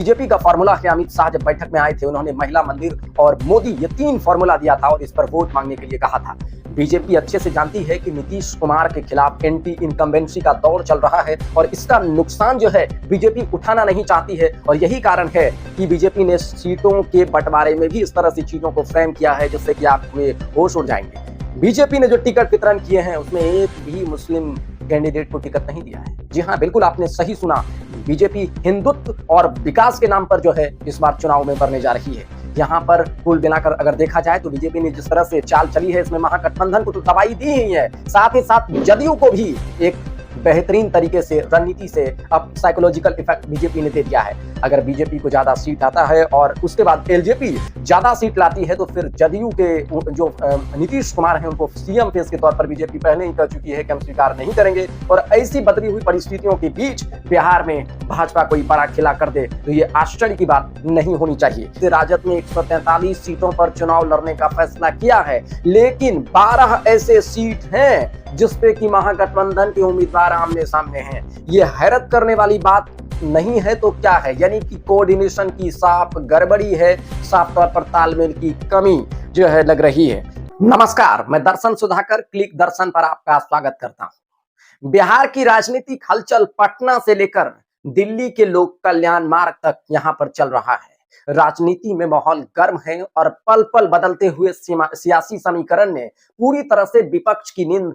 BJP का formula है। अमित शाह जब बैठक में आए थे, उन्होंने महिला मंदिर और मोदी ये 3 फॉर्मूला दिया था और इस पर वोट मांगने के लिए कहा था। बीजेपी अच्छे से जानती है कि नीतीश कुमार के खिलाफ एंटी इनकम्बेंसी का दौर चल रहा है और इसका नुकसान जो है बीजेपी उठाना नहीं चाहती है और यही कारण है कि बीजेपी ने सीटों के बंटवारे में भी इस तरह से चीजों को फ्रेम किया है जिससे कि आपके होश उड़ जाएंगे। बीजेपी ने जो टिकट वितरण किए हैं उसमें एक भी मुस्लिम कैंडिडेट को टिकट नहीं दिया है। जी हाँ, बिल्कुल आपने सही सुना। बीजेपी हिंदुत्व और विकास के नाम पर जो है इस बार चुनाव में बढ़ने जा रही है। यहाँ पर कुल मिलाकर अगर देखा जाए तो बीजेपी ने जिस तरह से चाल चली है, इसमें महागठबंधन को तो दवाई दी ही है, साथ ही साथ जदयू को भी एक बेहतरीन तरीके से रणनीति से अब साइकोलॉजिकल इफेक्ट बीजेपी ने दे दिया है। अगर बीजेपी को ज्यादा सीट आता है और उसके बाद एलजेपी ज्यादा सीट लाती है तो फिर जदयू के जो नीतीश कुमार हैं उनको सीएम फेस के तौर पर बीजेपी पहले ही कह चुकी है कि हम स्वीकार नहीं करेंगे। और ऐसी बदली हुई परिस्थितियों के बीच बिहार में भाजपा कोई बड़ा खिला कर दे तो ये आश्चर्य की बात नहीं होनी चाहिए। राजद ने 143 सीटों पर चुनाव लड़ने का फैसला किया है, लेकिन 12 ऐसे सीट हैं जिसपे कि महागठबंधन के उम्मीदवार आमने सामने हैं। ये हैरत करने वाली बात नहीं है तो क्या है, यानी कि कोऑर्डिनेशन की साफ गड़बड़ी है, साफ तौर पर तालमेल की कमी जो है लग रही है। नमस्कार, मैं दर्शन सुधाकर, क्लिक दर्शन पर आपका स्वागत करता हूं। बिहार की राजनीतिक हलचल पटना से लेकर दिल्ली के लोक कल्याण मार्ग तक यहां पर चल रहा है। राजनीति में माहौल गर्म है और पल पल बदलते हुए सियासी समीकरण ने पूरी तरह से विपक्ष की नींद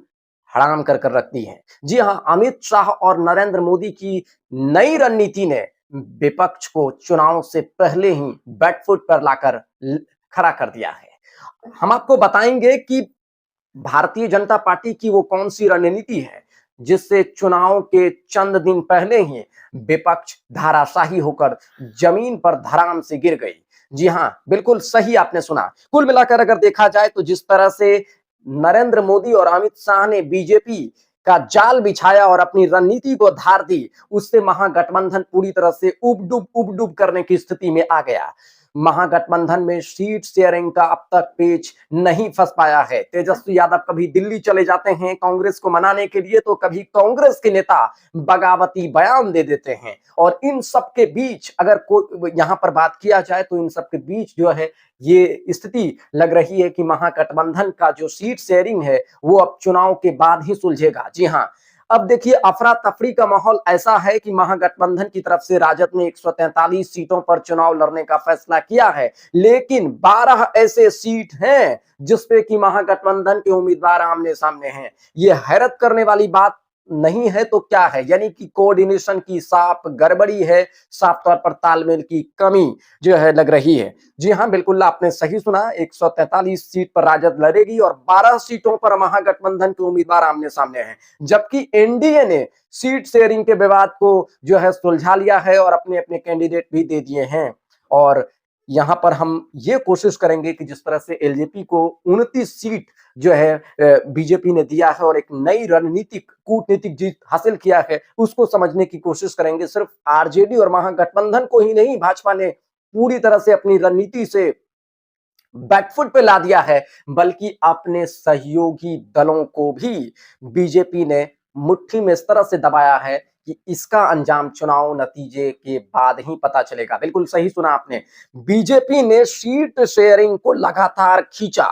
हराम कर रख दी है। जी हां, अमित शाह और नरेंद्र मोदी की नई रणनीति ने विपक्ष को चुनाव से पहले ही बैकफुट पर लाकर खड़ा कर दिया है। हम आपको बताएंगे कि भारतीय जनता पार्टी की वो कौन सी रणनीति है जिससे चुनाव के चंद दिन पहले ही विपक्ष धाराशाही होकर जमीन पर धड़ाम से गिर गई। जी हां, बिल्कुल सही आपने सुना। कुल मिलाकर अगर देखा जाए तो जिस तरह से नरेंद्र मोदी और अमित शाह ने बीजेपी का जाल बिछाया और अपनी रणनीति को धार दी, उससे महागठबंधन पूरी तरह से उब करने की स्थिति में आ गया। महागठबंधन में सीट शेयरिंग का अब तक पेच नहीं फंस पाया है। तेजस्वी यादव कभी दिल्ली चले जाते हैं कांग्रेस को मनाने के लिए, तो कभी कांग्रेस के नेता बगावती बयान दे देते हैं। और इन सब के बीच अगर कोई यहाँ पर बात किया जाए तो इन सब के बीच जो है ये स्थिति लग रही है कि महागठबंधन का जो सीट शेयरिंग है वो अब चुनाव के बाद ही सुलझेगा। जी हाँ, अब देखिए अफरा तफरी का माहौल ऐसा है कि महागठबंधन की तरफ से राजद ने 143 सीटों पर चुनाव लड़ने का फैसला किया है, लेकिन 12 ऐसे सीट हैं जिसपे कि महागठबंधन के उम्मीदवार आमने सामने हैं। ये हैरत करने वाली बात नहीं है तो क्या है, यानी कि कोऑर्डिनेशन की साफ गड़बड़ी है, साफ तौर पर तालमेल की कमी जो है लग रही है। जी हाँ, बिल्कुल आपने सही सुना। 143 सीट पर राजद लड़ेगी और 12 सीटों पर महागठबंधन के उम्मीदवार आमने सामने हैं, जबकि एनडीए ने सीट शेयरिंग के विवाद को जो है सुलझा लिया है और अपने अपने कैंडिडेट भी दे दिए हैं। और यहाँ पर हम ये कोशिश करेंगे कि जिस तरह से एलजेपी को 29 सीट जो है बीजेपी ने दिया है और एक नई रणनीतिक कूटनीतिक जीत हासिल किया है, उसको समझने की कोशिश करेंगे। सिर्फ आरजेडी और महागठबंधन को ही नहीं, भाजपा ने पूरी तरह से अपनी रणनीति से बैकफुट पे ला दिया है, बल्कि अपने सहयोगी दलों को भी बीजेपी ने मुट्ठी में इस तरह से दबाया है कि इसका अंजाम चुनाव नतीजे के बाद ही पता चलेगा। बिल्कुल सही सुना आपने। बीजेपी ने सीट शेयरिंग को लगातार खींचा,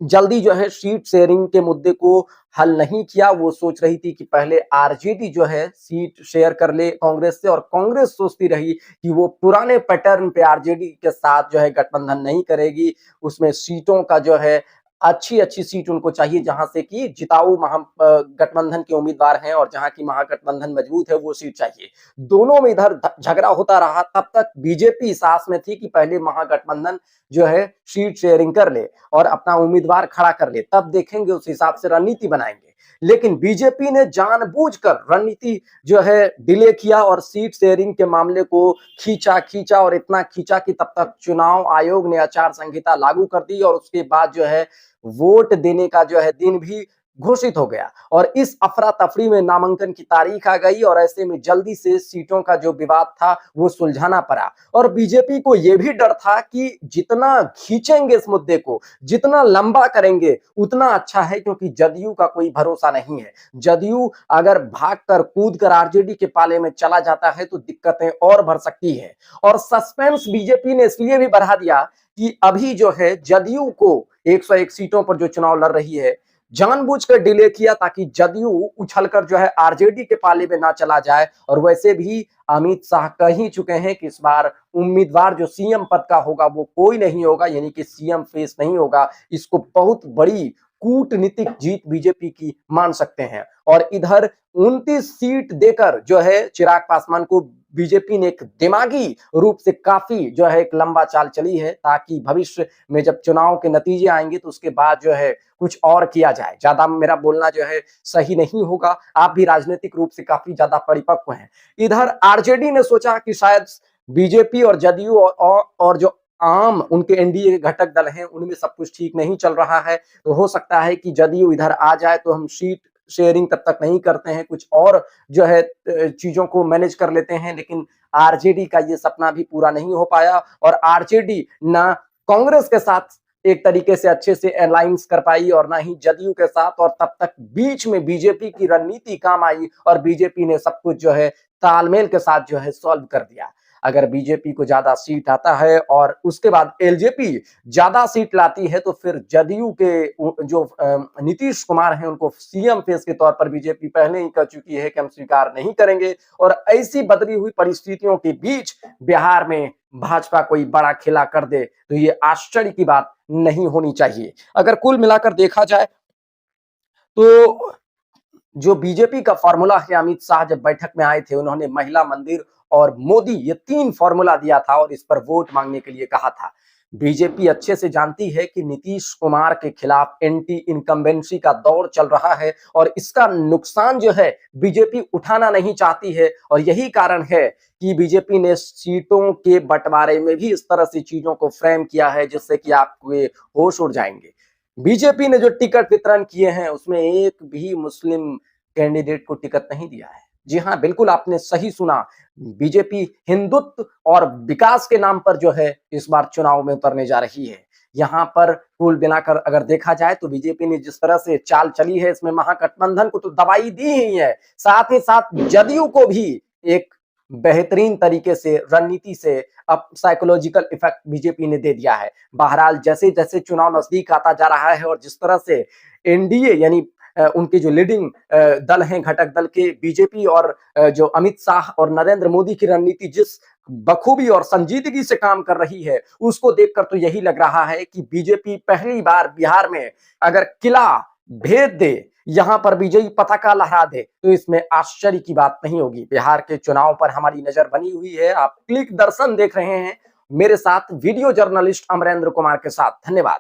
जल्दी जो है सीट शेयरिंग के मुद्दे को हल नहीं किया। वो सोच रही थी कि पहले आरजेडी जो है सीट शेयर कर ले कांग्रेस से, और कांग्रेस सोचती रही कि वो पुराने पैटर्न पे आरजेडी के साथ जो है गठबंधन नहीं करेगी। उसमें सीटों का जो है अच्छी अच्छी सीट उनको चाहिए जहां से कि जिताऊ गठबंधन के उम्मीदवार हैं और जहां की महागठबंधन मजबूत है वो सीट चाहिए। दोनों में इधर झगड़ा होता रहा। तब तक बीजेपी इस आस में थी कि पहले महागठबंधन जो है सीट शेयरिंग कर ले और अपना उम्मीदवार खड़ा कर ले, तब देखेंगे, उस हिसाब से रणनीति बनाएंगे। लेकिन बीजेपी ने जानबूझकर रणनीति जो है डिले किया और सीट शेयरिंग के मामले को खींचा और इतना खींचा कि तब तक चुनाव आयोग ने आचार संहिता लागू कर दी और उसके बाद जो है वोट देने का जो है दिन भी घोषित हो गया और इस अफरा तफरी में नामांकन की तारीख आ गई और ऐसे में जल्दी से सीटों का जो विवाद था वो सुलझाना पड़ा। और बीजेपी को यह भी डर था कि जितना खींचेंगे इस मुद्दे को, जितना लंबा करेंगे उतना अच्छा है, क्योंकि जदयू का कोई भरोसा नहीं है। जदयू अगर भागकर कूदकर आरजेडी के पाले में चला जाता है तो दिक्कतें और बढ़ सकती है। और सस्पेंस बीजेपी ने इसलिए भी बढ़ा दिया कि अभी जो है जदयू को 101 सीटों पर जो चुनाव लड़ रही है, जानबूझकर डिले किया ताकि जदयू उछलकर जो है आरजेडी के पाले में ना चला जाए। और वैसे भी अमित शाह कह ही चुके हैं कि इस बार उम्मीदवार जो सीएम पद का होगा वो कोई नहीं होगा, यानी कि सीएम फेस नहीं होगा। इसको बहुत बड़ी कूटनीतिक जीत बीजेपी की मान सकते हैं। और इधर 29 सीट देकर जो है चिराग पासवान को बीजेपी ने एक दिमागी रूप से काफी जो है एक लंबा चाल चली है, ताकि भविष्य में जब चुनाव के नतीजे आएंगे तो उसके बाद जो है कुछ और किया जाए। ज्यादा मेरा बोलना जो है सही नहीं होगा, आप भी राजनीतिक रूप से काफी ज्यादा परिपक्व हैं। इधर आरजेडी ने सोचा कि शायद बीजेपी और जदयू और जो आम उनके एनडीए के घटक दल हैं उनमें सब कुछ ठीक नहीं चल रहा है, तो हो सकता है कि जदयू इधर आ जाए तो हम सीट शेयरिंग तब तक नहीं करते हैं, कुछ और जो है चीजों को मैनेज कर लेते हैं। लेकिन आरजेडी का ये सपना भी पूरा नहीं हो पाया और आरजेडी ना कांग्रेस के साथ एक तरीके से अच्छे से अलायंस कर पाई और ना ही जदयू के साथ, और तब तक बीच में बीजेपी की रणनीति काम आई और बीजेपी ने सब कुछ जो है तालमेल के साथ जो है सॉल्व कर दिया। अगर बीजेपी को ज्यादा सीट आता है और उसके बाद एलजेपी ज्यादा सीट लाती है तो फिर जदयू के जो नीतीश कुमार हैं उनको सीएम फेस के तौर पर बीजेपी पहले ही कह चुकी है कि हम स्वीकार नहीं करेंगे। और ऐसी बदली हुई परिस्थितियों के बीच बिहार में भाजपा कोई बड़ा खेला कर दे तो ये आश्चर्य की बात नहीं होनी चाहिए। अगर कुल मिलाकर देखा जाए तो जो बीजेपी का फॉर्मूला है, अमित शाह जब बैठक में आए थे उन्होंने महिला मंदिर और मोदी ये 3 फॉर्मूला दिया था और इस पर वोट मांगने के लिए कहा था। बीजेपी अच्छे से जानती है कि नीतीश कुमार के खिलाफ एंटी इनकम्बेंसी का दौर चल रहा है और इसका नुकसान जो है बीजेपी उठाना नहीं चाहती है। और यही कारण है कि बीजेपी ने सीटों के बंटवारे में भी इस तरह से चीजों को फ्रेम किया है जिससे कि आपके होश उड़ जाएंगे। बीजेपी ने जो टिकट वितरण किए हैं उसमें एक भी मुस्लिम कैंडिडेट को टिकट नहीं दिया है। जी हाँ, बिल्कुल आपने सही सुना। बीजेपी हिंदुत्व और विकास के नाम पर जो है इस बार चुनाव में उतरने जा रही है। यहाँ पर कुल मिलाकर अगर देखा जाए तो बीजेपी ने जिस तरह से चाल चली है इसमें महागठबंधन को तो दवाई दी ही है, साथ ही साथ जदयू को भी एक बेहतरीन तरीके से रणनीति से अब साइकोलॉजिकल इफेक्ट बीजेपी ने दे दिया है। बहरहाल जैसे जैसे चुनाव नजदीक आता जा रहा है और जिस तरह से एनडीए यानी उनके जो लीडिंग दल हैं घटक दल के बीजेपी और जो अमित शाह और नरेंद्र मोदी की रणनीति जिस बखूबी और संजीदगी से काम कर रही है उसको देखकर तो यही लग रहा है कि बीजेपी पहली बार बिहार में अगर किला भेद दे, यहां पर विजयी पताका लहरा दे तो इसमें आश्चर्य की बात नहीं होगी। बिहार के चुनाव पर हमारी नजर बनी हुई है। आप क्लिक दर्शन देख रहे हैं मेरे साथ वीडियो जर्नलिस्ट अमरेंद्र कुमार के साथ। धन्यवाद।